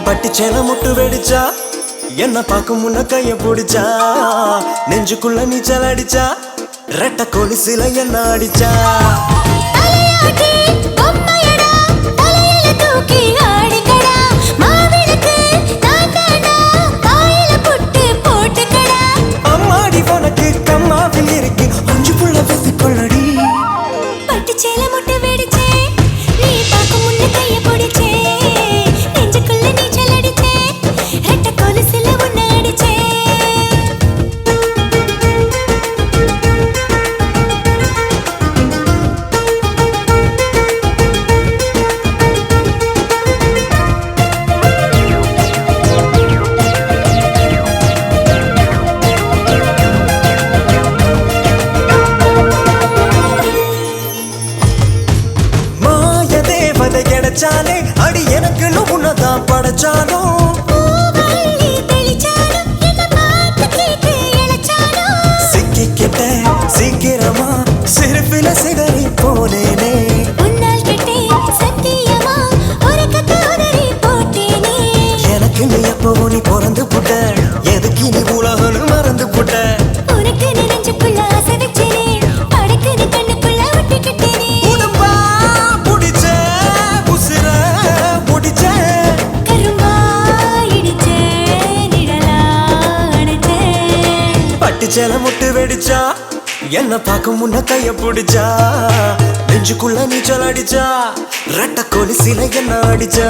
பட்டுச்சேல முட்டு வெடிச்சா என்ன பார்க்கும் முன்ன கைய பிடிச்சா நெஞ்சுக்குள்ள நீச்சல் அடிச்சா ரெட்ட கொலுசில என்ன அடிச்சா அம்மாடி உனக்கு கம்மாவில் இருக்கு அஞ்சு புள்ள பேசி கொள்ளடி பட்டுச்சேல முட்டு வெடிச்சே நீ பார்க்கும் முன்ன கைய பிடிச்சே நெஞ்சுக்குள்ள நீச்சல் அடிச்சே ரெட்ட கொலுசுல உன்னை அடிச்சே கிடைச்சாலே அடி எனக்கு உன்னதான் படைச்சாலும் சிக்கிக்கிட்ட சீக்கிரமா சிரிப்பில சிதறி போனேனே எனக்கு நீ எப்போ நீ பிறந்து புட்ட எதுக்கு நீ உலகன்னு மறந்து புட்ட உனக்கு நெஞ்சுக்குள்ள ஆசை வச்சேனே படுக்குது கண்ணுக்குள்ள ஒட்டிக்கிட்டேனே பட்டுச்சேல முட்டு வெடிச்சா என்ன பார்க்கும் முன்ன கைய பிடிச்சா நெஞ்சுக்குள்ள நீச்சல் அடிச்சா ரெட்ட கொலுசில என்ன அடிச்சா